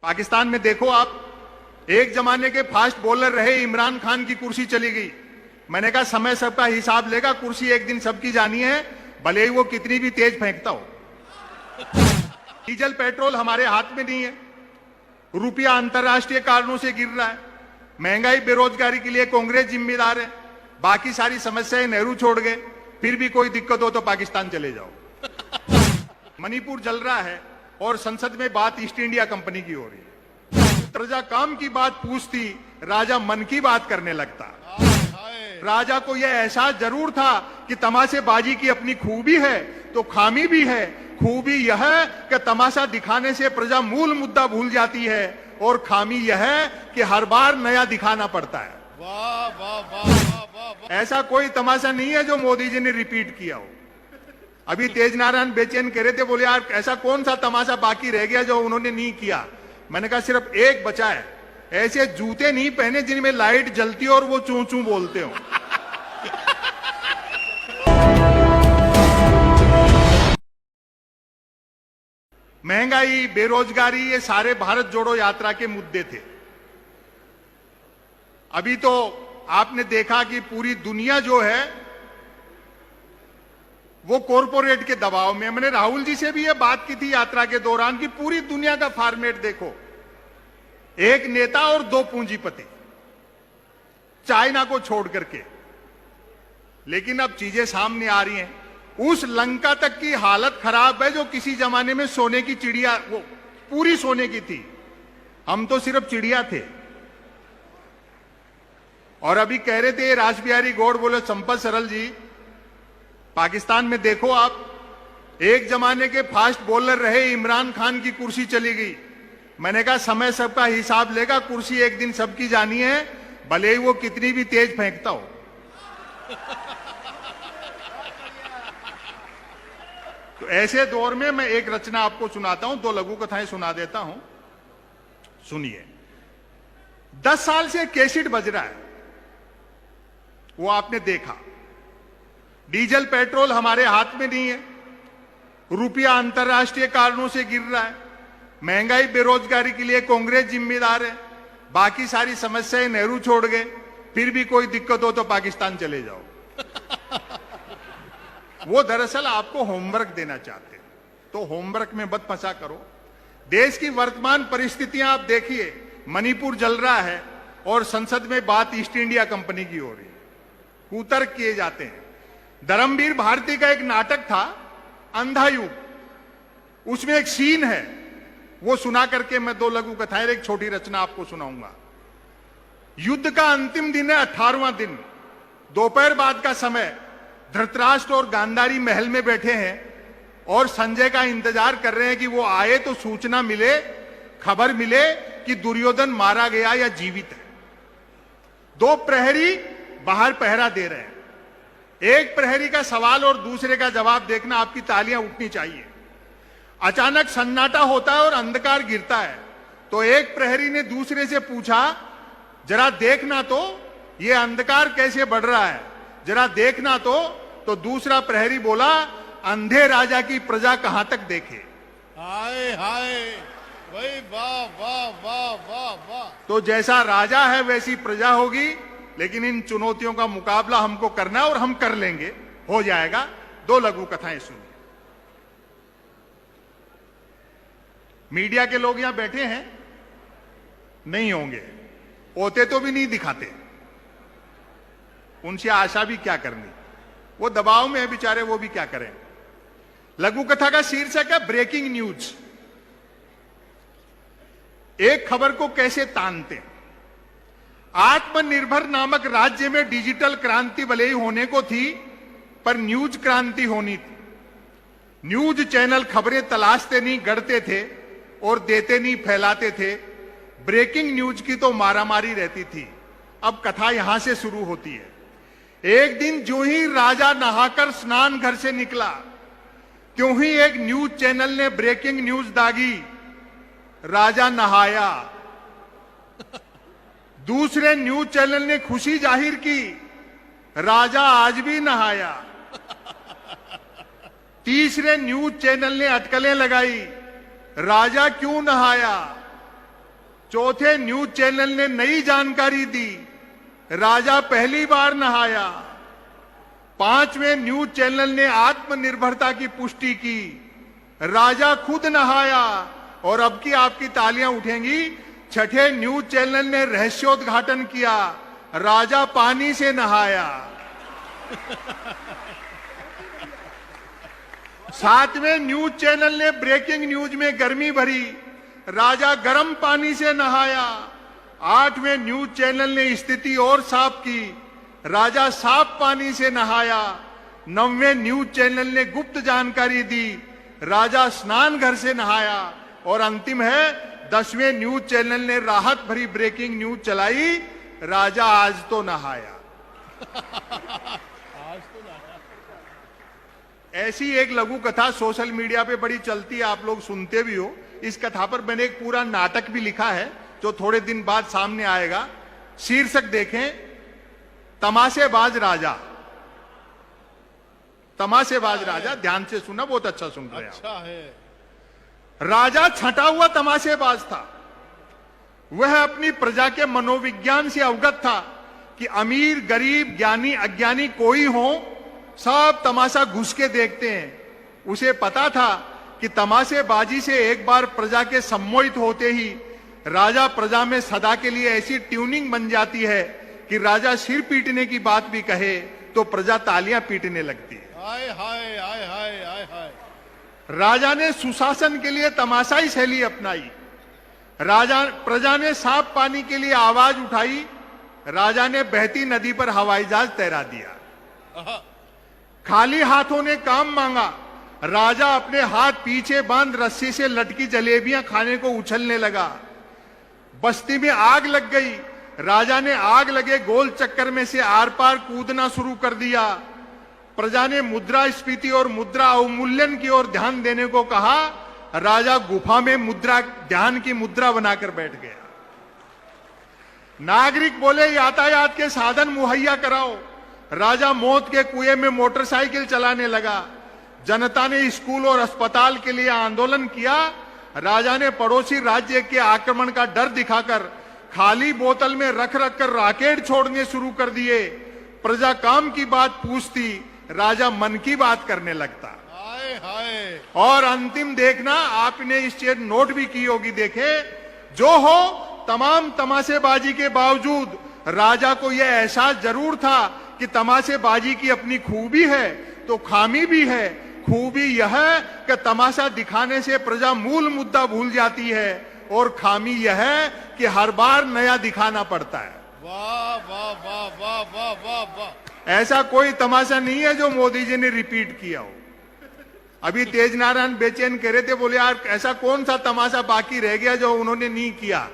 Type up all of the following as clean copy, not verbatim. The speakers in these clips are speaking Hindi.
पाकिस्तान में देखो आप, एक जमाने के फास्ट बॉलर रहे इमरान खान की कुर्सी चली गई। मैंने कहा समय सबका हिसाब लेगा, कुर्सी एक दिन सबकी जानी है, भले ही वो कितनी भी तेज फेंकता हो। डीजल पेट्रोल हमारे हाथ में नहीं है, रुपया अंतरराष्ट्रीय कारणों से गिर रहा है, महंगाई बेरोजगारी के लिए कांग्रेस जिम्मेदार है, बाकी सारी समस्याएं नेहरू छोड़ गए। फिर भी कोई दिक्कत हो तो पाकिस्तान चले जाओ। मणिपुर जल रहा है और संसद में बात ईस्ट इंडिया कंपनी की हो रही है। प्रजा काम की बात पूछती, राजा मन की बात करने लगता। राजा को यह एहसास जरूर था कि तमाशेबाजी की अपनी खूबी है तो खामी भी है। खूबी यह है कि तमाशा दिखाने से प्रजा मूल मुद्दा भूल जाती है, और खामी यह है कि हर बार नया दिखाना पड़ता है। वाह वाह वाह वाह वाह। ऐसा कोई तमाशा नहीं है जो मोदी जी ने रिपीट किया हो। अभी तेज नारायण बेचैन कह रहे थे, बोले यार ऐसा कौन सा तमाशा बाकी रह गया जो उन्होंने नहीं किया। मैंने कहा सिर्फ एक बचा है, ऐसे जूते नहीं पहने जिनमें लाइट जलती हो और वो चू चू बोलते हो। महंगाई, बेरोजगारी, ये सारे भारत जोड़ो यात्रा के मुद्दे थे। अभी तो आपने देखा कि पूरी दुनिया जो है वो कॉरपोरेट के दबाव में। मैंने राहुल जी से भी ये बात की थी यात्रा के दौरान कि पूरी दुनिया का फॉर्मेट देखो, एक नेता और दो पूंजीपति, चाइना को छोड़ करके। लेकिन अब चीजें सामने आ रही हैं। उस लंका तक की हालत खराब है जो किसी जमाने में सोने की चिड़िया, वो पूरी सोने की थी, हम तो सिर्फ चिड़िया थे। और अभी कह रहे थे रासबिहारी गौड़, बोले संपत सरल जी, पाकिस्तान में देखो आप, एक जमाने के फास्ट बॉलर रहे इमरान खान की कुर्सी चली गई। मैंने कहा समय सबका हिसाब लेगा, कुर्सी एक दिन सबकी जानी है, भले ही वो कितनी भी तेज फेंकता हो। तो ऐसे दौर में मैं एक रचना आपको सुनाता हूं, दो लघु कथाएं सुना देता हूं, सुनिए। 10 साल से कैसेट बज रहा है, वो आपने देखा। डीजल पेट्रोल हमारे हाथ में नहीं है, रुपया अंतरराष्ट्रीय कारणों से गिर रहा है, महंगाई बेरोजगारी के लिए कांग्रेस जिम्मेदार है, बाकी सारी समस्याएं नेहरू छोड़ गए। फिर भी कोई दिक्कत हो तो पाकिस्तान चले जाओ। वो दरअसल आपको होमवर्क देना चाहते हैं, तो होमवर्क में मत फंसा करो। देश की वर्तमान परिस्थितियां आप देखिए, मणिपुर जल रहा है और संसद में बात ईस्ट इंडिया कंपनी की हो रही है, कुतर्क किए जाते हैं। धर्मवीर भारती का एक नाटक था अंधा युग, उसमें एक सीन है, वो सुना करके मैं दो लघु कथाएं, एक छोटी रचना आपको सुनाऊंगा। युद्ध का अंतिम दिन है, 18वां दिन, दोपहर बाद का समय। धृतराष्ट्र और गांधारी महल में बैठे हैं और संजय का इंतजार कर रहे हैं कि वो आए तो सूचना मिले, खबर मिले कि दुर्योधन मारा गया या जीवित है। दो प्रहरी बाहर पहरा दे रहे हैं। एक प्रहरी का सवाल और दूसरे का जवाब देखना आपकी तालियां उठनी चाहिए। अचानक सन्नाटा होता है और अंधकार गिरता है, तो एक प्रहरी ने दूसरे से पूछा, जरा देखना तो ये अंधकार कैसे बढ़ रहा है, जरा देखना तो दूसरा प्रहरी बोला, अंधे राजा की प्रजा कहां तक देखे। हाय हाय, भाई वाह वाह वाह वाह वाह। तो जैसा राजा है वैसी प्रजा होगी, लेकिन इन चुनौतियों का मुकाबला हमको करना है और हम कर लेंगे, हो जाएगा। दो लघु कथाएं सुनिए। मीडिया के लोग यहां बैठे हैं, नहीं होंगे, होते तो भी नहीं दिखाते, उनसे आशा भी क्या करनी, वो दबाव में है बेचारे, वो भी क्या करें। लघु कथा का शीर्षक है ब्रेकिंग न्यूज। एक खबर को कैसे तानते हैं। आत्मनिर्भर नामक राज्य में डिजिटल क्रांति भले ही होने को थी, पर न्यूज क्रांति होनी थी। न्यूज चैनल खबरें तलाशते नहीं, गढ़ते थे और देते नहीं, फैलाते थे। ब्रेकिंग न्यूज की तो मारामारी रहती थी। अब कथा यहां से शुरू होती है। एक दिन जो ही राजा नहाकर स्नान घर से निकला, त्यों ही एक न्यूज चैनल ने ब्रेकिंग न्यूज दागी, राजा नहाया। दूसरे न्यूज चैनल ने खुशी जाहिर की, राजा आज भी नहाया। तीसरे न्यूज चैनल ने अटकलें लगाई, राजा क्यों नहाया। चौथे न्यूज चैनल ने नई जानकारी दी, राजा पहली बार नहाया। पांचवें न्यूज चैनल ने आत्मनिर्भरता की पुष्टि की, राजा खुद नहाया। और अब की आपकी तालियां उठेंगी, छठे न्यूज चैनल ने रहस्योद्घाटन किया, राजा पानी से नहाया। सातवें न्यूज चैनल ने ब्रेकिंग न्यूज में गर्मी भरी, राजा गर्म पानी से नहाया। आठवें न्यूज चैनल ने स्थिति और साफ की, राजा साफ पानी से नहाया। नौवें न्यूज चैनल ने गुप्त जानकारी दी, राजा स्नान घर से नहाया। और अंतिम है 10वें न्यूज चैनल ने राहत भरी ब्रेकिंग न्यूज चलाई, राजा आज तो नहाया। ऐसी एक लघु कथा सोशल मीडिया पे बड़ी चलती है, आप लोग सुनते भी हो। इस कथा पर मैंने एक पूरा नाटक भी लिखा है जो थोड़े दिन बाद सामने आएगा। शीर्षक देखें, तमाशेबाज राजा। तमाशेबाज राजा, ध्यान से सुना, बहुत अच्छा सुन रहे हैं। अच्छा है। राजा छटा हुआ तमाशेबाज था। वह अपनी प्रजा के मनोविज्ञान से अवगत था कि अमीर गरीब ज्ञानी अज्ञानी कोई हो, सब तमाशा घुस के देखते हैं। उसे पता था कि तमाशेबाजी से एक बार प्रजा के सम्मोहित होते ही राजा प्रजा में सदा के लिए ऐसी ट्यूनिंग बन जाती है कि राजा सिर पीटने की बात भी कहे तो प्रजा तालियां पीटने लगती है। हाय हाय हाय हाय हाय हाय। राजा ने सुशासन के लिए तमाशाई शैली अपनाई। प्रजा ने साफ पानी के लिए आवाज उठाई। राजा ने बहती नदी पर हवाई जहाज तैरा दिया। खाली हाथों ने काम मांगा। राजा अपने हाथ पीछे बांध रस्सी से लटकी जलेबियां खाने को उछलने लगा। बस्ती में आग लग गई। राजा ने आग लगे गोल चक्कर में से आर पार कूदना शुरू कर दिया। प्रजा ने मुद्रास्फीति और मुद्रा अवमूल्यन की ओर ध्यान देने को कहा। राजा गुफा में मुद्रा ध्यान की मुद्रा बनाकर बैठ गया। नागरिक बोले यातायात के साधन मुहैया कराओ। राजा मौत के कुएं में मोटरसाइकिल चलाने लगा। जनता ने स्कूल और अस्पताल के लिए आंदोलन किया। राजा ने पड़ोसी राज्य के आक्रमण का डर दिखाकर खाली बोतल में रख रख कर रॉकेट छोड़ने शुरू कर दिए। प्रजा काम की बात पूछती, राजा मन की बात करने लगता। हाय हाय। और अंतिम देखना, आपने इस चीज नोट भी की होगी, देखे जो हो तमाम तमाशेबाजी के बावजूद राजा को यह एहसास जरूर था कि तमाशेबाजी की अपनी खूबी है तो खामी भी है। खूबी यह है कि तमाशा दिखाने से प्रजा मूल मुद्दा भूल जाती है और खामी यह है कि हर बार नया दिखाना पड़ता है। वाह वाह वाह वाह वाह वाह वाह। ऐसा कोई तमाशा नहीं है जो मोदी जी ने रिपीट किया हो। अभी तेज नारायण बेचैन कह रहे थे, बोले यार ऐसा कौन सा तमाशा बाकी रह गया जो उन्होंने नहीं किया।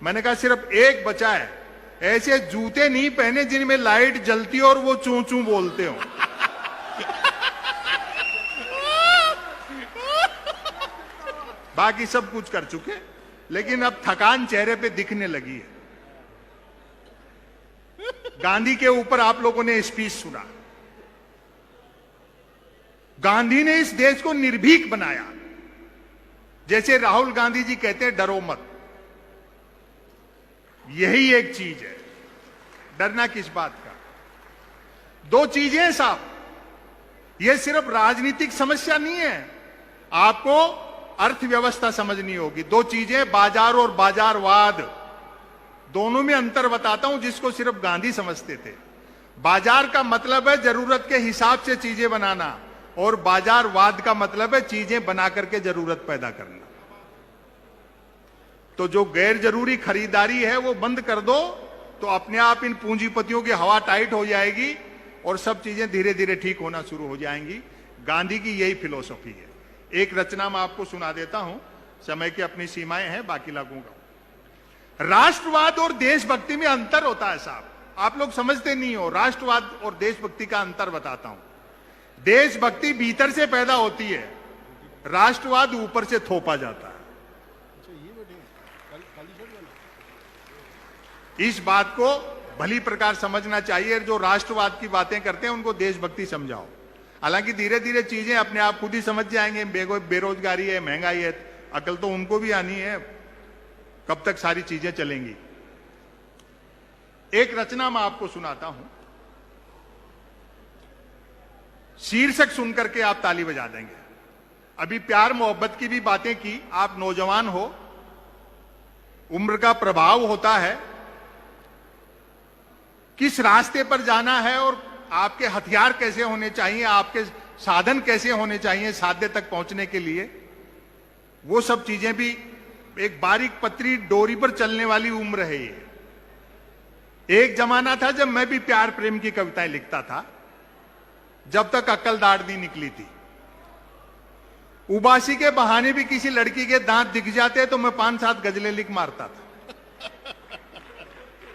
मैंने कहा सिर्फ एक बचा है, ऐसे जूते नहीं पहने जिनमें लाइट जलती और वो चू चू बोलते हो। बाकी सब कुछ कर चुके, लेकिन अब थकान चेहरे पे दिखने लगी है। गांधी के ऊपर आप लोगों ने स्पीच सुना। गांधी ने इस देश को निर्भीक बनाया। जैसे राहुल गांधी जी कहते हैं, डरो मत। यही एक चीज है, डरना किस बात का। दो चीजें साहब, यह सिर्फ राजनीतिक समस्या नहीं है, आपको अर्थव्यवस्था समझनी होगी। दो चीजें, बाजार और बाजारवाद, दोनों में अंतर बताता हूं जिसको सिर्फ गांधी समझते थे। बाजार का मतलब है जरूरत के हिसाब से चीजें बनाना, और बाजारवाद का मतलब है चीजें बना करके जरूरत पैदा करना। तो जो गैर जरूरी खरीदारी है वो बंद कर दो, तो अपने आप इन पूंजीपतियों की हवा टाइट हो जाएगी और सब चीजें धीरे धीरे ठीक होना शुरू हो जाएंगी। गांधी की यही फिलॉसफी है। एक रचना मैं आपको सुना देता हूं, समय की अपनी सीमाएं हैं, बाकी लगूंगा। राष्ट्रवाद और देशभक्ति में अंतर होता है साहब, आप लोग समझते नहीं हो। राष्ट्रवाद और देशभक्ति का अंतर बताता हूं। देशभक्ति भीतर से पैदा होती है, राष्ट्रवाद ऊपर से थोपा जाता है। इस बात को भली प्रकार समझना चाहिए। जो राष्ट्रवाद की बातें करते हैं उनको देशभक्ति समझाओ। हालांकि धीरे धीरे चीजें अपने आप खुद ही समझ जाएंगे। बेरोजगारी है, महंगाई है, अकल तो उनको भी आनी है। कब तक सारी चीजें चलेंगी। एक रचना मैं आपको सुनाता हूं, शीर्षक सुनकर के आप ताली बजा देंगे। अभी प्यार मोहब्बत की भी बातें की, आप नौजवान हो, उम्र का प्रभाव होता है, किस रास्ते पर जाना है और आपके हथियार कैसे होने चाहिए, आपके साधन कैसे होने चाहिए साध्य तक पहुंचने के लिए, वो सब चीजें भी एक बारीक पतरी डोरी पर चलने वाली उम्र है ये। एक जमाना था जब मैं भी प्यार प्रेम की कविताएं लिखता था, जब तक अक्ल दाढ़ नहीं निकली थी। उबासी के बहाने भी किसी लड़की के दांत दिख जाते तो मैं 5-7 गजलें लिख मारता था,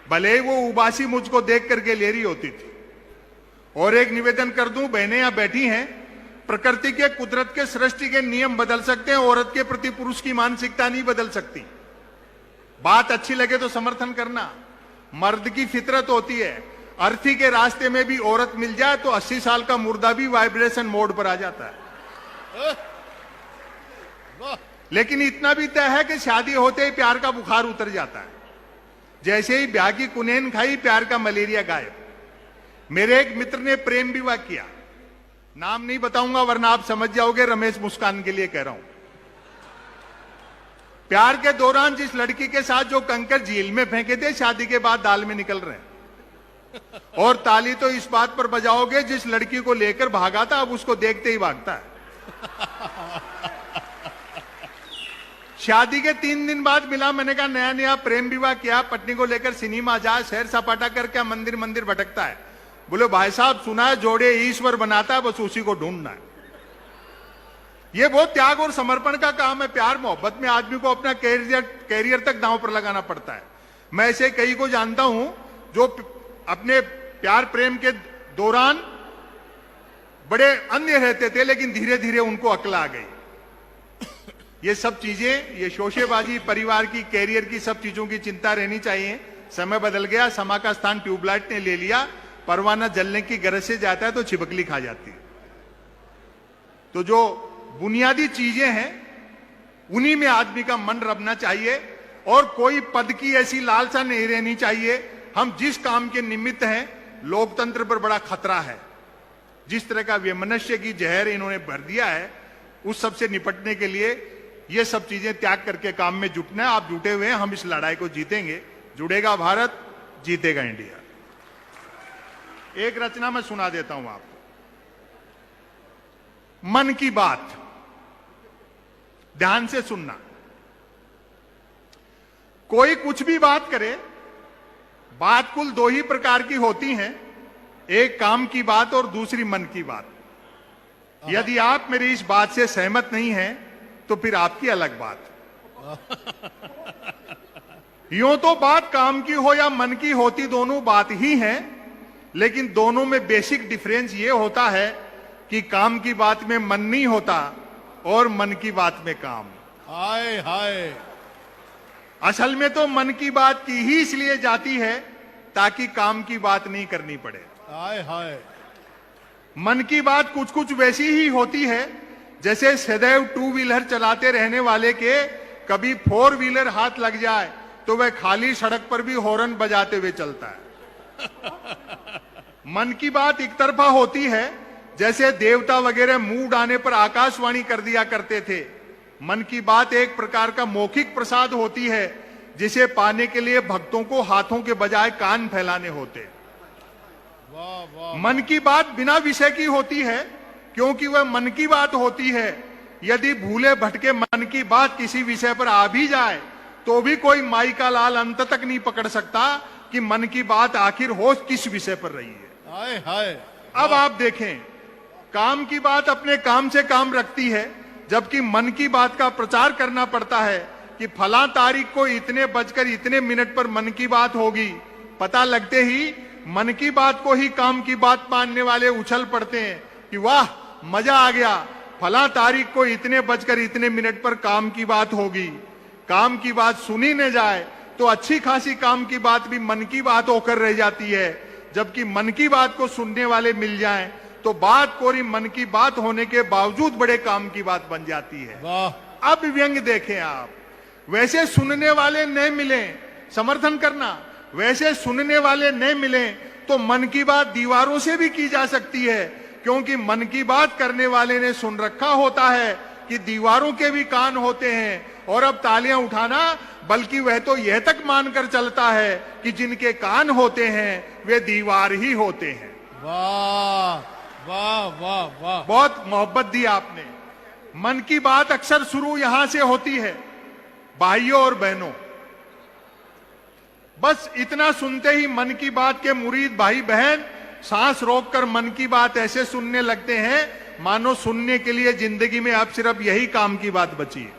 भले ही वो उबासी मुझको देख करके ले रही होती थी। और एक निवेदन कर दूं, बहनें यहां बैठी हैं, प्रकृति के, कुदरत के, सृष्टि के नियम बदल सकते हैं, औरत के प्रति पुरुष की मानसिकता नहीं बदल सकती। बात अच्छी लगे तो समर्थन करना, मर्द की फितरत होती है। अर्थी के रास्ते में भी औरत मिल जाए तो 80 साल का मुर्दा भी वाइब्रेशन मोड पर आ जाता है। लेकिन इतना भी तय है कि शादी होते ही प्यार का बुखार उतर जाता है। जैसे ही ब्याह की कुनेन खाई, प्यार का मलेरिया गायब। मेरे एक मित्र ने प्रेम विवाह किया, नाम नहीं बताऊंगा वरना आप समझ जाओगे, रमेश मुस्कान के लिए कह रहा हूं। प्यार के दौरान जिस लड़की के साथ जो कंकर झील में फेंके थे, शादी के बाद दाल में निकल रहे हैं। और ताली तो इस बात पर बजाओगे, जिस लड़की को लेकर भागा था अब उसको देखते ही भागता है। शादी के 3 दिन बाद मिला, मैंने कहा नया नया प्रेम विवाह किया, पत्नी को लेकर सिनेमा जा, सैर सपाटा करके मंदिर मंदिर भटकता है। बोले भाई साहब सुना है जोड़े ईश्वर बनाता है, बस उसी को ढूंढना है। ये बहुत त्याग और समर्पण का काम है। प्यार मोहब्बत में आदमी को अपना कैरियर तक दांव पर लगाना पड़ता है। मैं ऐसे कई को जानता हूं जो अपने प्यार प्रेम के दौरान बड़े अन्य रहते थे, लेकिन धीरे धीरे उनको अक्ल आ गई। ये सब चीजें, ये शोशेबाजी, परिवार की, कैरियर की, सब चीजों की चिंता रहनी चाहिए। समय बदल गया, समा का स्थान ट्यूबलाइट ने ले लिया। परवाना जलने की गरज से जाता है तो छिपकली खा जाती है। तो जो बुनियादी चीजें हैं उन्हीं में आदमी का मन रमना चाहिए, और कोई पद की ऐसी लालसा नहीं रहनी चाहिए। हम जिस काम के निमित्त हैं, लोकतंत्र पर बड़ा खतरा है। जिस तरह का वैमनस्य की जहर इन्होंने भर दिया है, उस सब से निपटने के लिए ये सब चीजें त्याग करके काम में जुटना है। आप जुटे हुए हैं, हम इस लड़ाई को जीतेंगे। जुड़ेगा भारत, जीतेगा इंडिया। एक रचना मैं सुना देता हूं आपको, मन की बात, ध्यान से सुनना। कोई कुछ भी बात करे, बात कुल 2 ही प्रकार की होती हैं, एक काम की बात और दूसरी मन की बात। यदि आप मेरी इस बात से सहमत नहीं हैं तो फिर आपकी अलग बात। यूं तो बात काम की हो या मन की होती, दोनों बात ही हैं, लेकिन दोनों में बेसिक डिफरेंस ये होता है कि काम की बात में मन नहीं होता और मन की बात में काम। हाय हाय। असल में तो मन की बात की ही इसलिए जाती है ताकि काम की बात नहीं करनी पड़े। हाय हाय। मन की बात कुछ कुछ वैसी ही होती है जैसे सदैव 2 व्हीलर चलाते रहने वाले के कभी 4 व्हीलर हाथ लग जाए तो वह खाली सड़क पर भी हॉर्न बजाते हुए चलता है। मन की बात एक तरफा होती है, जैसे देवता वगैरह मूड आने पर आकाशवाणी कर दिया करते थे। मन की बात एक प्रकार का मौखिक प्रसाद होती है, जिसे पाने के लिए भक्तों को हाथों के बजाय कान फैलाने होते। वाह वाह। मन की बात बिना विषय की होती है, क्योंकि वह मन की बात होती है। यदि भूले भटके मन की बात किसी विषय पर आ भी जाए तो भी कोई माई का लाल अंत तक नहीं पकड़ सकता कि मन की बात आखिर हो किस विषय पर रही है। हाय हाय। अब आप देखें, काम की बात अपने काम से काम रखती है, जबकि मन की बात का प्रचार करना पड़ता है कि फला तारीख को इतने बजकर इतने मिनट पर मन की बात होगी। पता लगते ही मन की बात को ही काम की बात मानने वाले उछल पड़ते हैं कि वाह मजा आ गया, फला तारीख को इतने बजकर इतने मिनट पर काम की बात होगी। काम की बात सुनी न जाए तो अच्छी खासी काम की बात भी मन की बात होकर रह जाती है, जबकि मन की बात को सुनने वाले मिल जाएं तो बात कोरी मन की बात होने के बावजूद बड़े काम की बात बन जाती है। वाह। अब व्यंग देखें आप, वैसे सुनने वाले न मिले, समर्थन करना, वैसे सुनने वाले न मिले तो मन की बात दीवारों से भी की जा सकती है, क्योंकि मन की बात करने वाले ने सुन रखा होता है कि दीवारों के भी कान होते हैं। और अब तालियां उठाना, बल्कि वह तो यह तक मानकर चलता है कि जिनके कान होते हैं वे दीवार ही होते हैं। वाह वाह वाह वाह, बहुत मोहब्बत दी आपने। मन की बात अक्सर शुरू यहां से होती है, भाइयों और बहनों। बस इतना सुनते ही मन की बात के मुरीद भाई बहन सांस रोककर मन की बात ऐसे सुनने लगते हैं मानो सुनने के लिए जिंदगी में अब सिर्फ यही काम की बात बची है।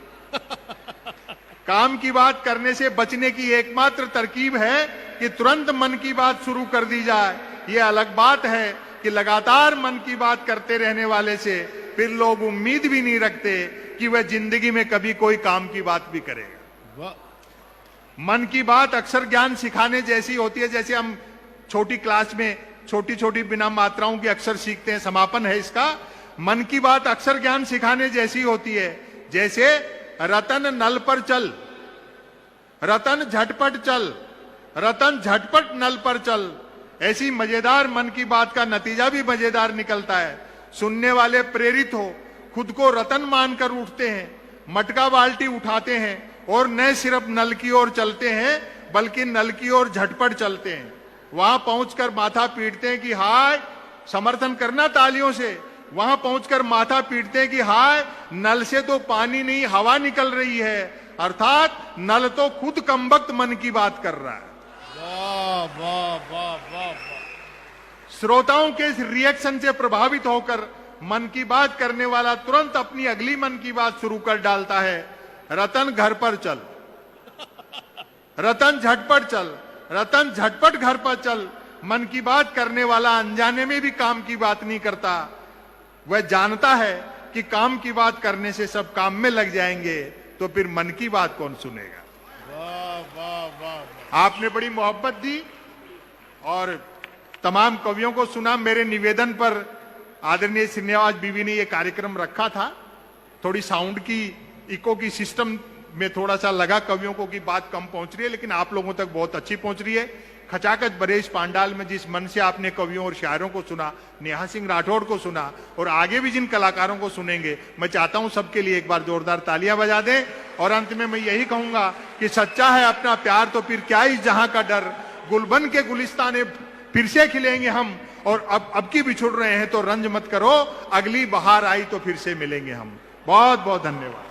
काम की बात करने से बचने की एकमात्र तरकीब है कि तुरंत मन की बात शुरू कर दी जाए। यह अलग बात है कि लगातार मन की बात करते रहने वाले से फिर लोग उम्मीद भी नहीं रखते कि वह जिंदगी में कभी कोई काम की बात भी करेगा। वाह, मन की बात अक्सर ज्ञान सिखाने जैसी होती है। जैसे हम छोटी क्लास में छोटी छोटी बिना मात्राओं की अक्सर सीखते हैं, समापन है इसका। मन की बात अक्सर ज्ञान सिखाने जैसी होती है। जैसे रतन नल पर चल, रतन झटपट चल, रतन झटपट नल पर चल। ऐसी मजेदार मन की बात का नतीजा भी मजेदार निकलता है। सुनने वाले प्रेरित हो, खुद को रतन मानकर उठते हैं, मटका बाल्टी उठाते हैं और न सिर्फ नल की ओर चलते हैं बल्कि नल की ओर झटपट चलते हैं। वहां पहुंचकर माथा पीटते हैं कि हाय, समर्थन करना तालियों से। वहां पहुंचकर माथा पीटते हैं कि हाय, नल से तो पानी नहीं हवा निकल रही है, अर्थात नल तो खुद कमबख्त मन की बात कर रहा है। वाह वाह वाह वाह, श्रोताओं के इस रिएक्शन से प्रभावित होकर मन की बात करने वाला तुरंत अपनी अगली मन की बात शुरू कर डालता है। रतन घर पर चल, रतन झटपट चल, रतन झटपट घर पर चल। मन की बात करने वाला अनजाने में भी काम की बात नहीं करता। वह जानता है कि काम की बात करने से सब काम में लग जाएंगे, तो फिर मन की बात कौन सुनेगा। वाह वाह वाह, आपने बड़ी मोहब्बत दी और तमाम कवियों को सुना। मेरे निवेदन पर आदरणीय श्रीनिवास बीवी ने यह कार्यक्रम रखा था। थोड़ी साउंड की, इको की सिस्टम में थोड़ा सा लगा कवियों को कि बात कम पहुंच रही है, लेकिन आप लोगों तक बहुत अच्छी पहुंच रही है। खचाखच बरेश पांडाल में जिस मन से आपने कवियों और शायरों को सुना, नेहा सिंह राठौड़ को सुना और आगे भी जिन कलाकारों को सुनेंगे, मैं चाहता हूं सबके लिए एक बार जोरदार तालियां बजा दें। और अंत में मैं यही कहूंगा कि सच्चा है अपना प्यार तो फिर क्या इस जहां का डर, गुलबन के गुलिस्ताने फिर से खिलेंगे हम, और अब की बिछुड़ रहे हैं तो रंज मत करो, अगली बहार आई तो फिर से मिलेंगे हम। बहुत बहुत धन्यवाद।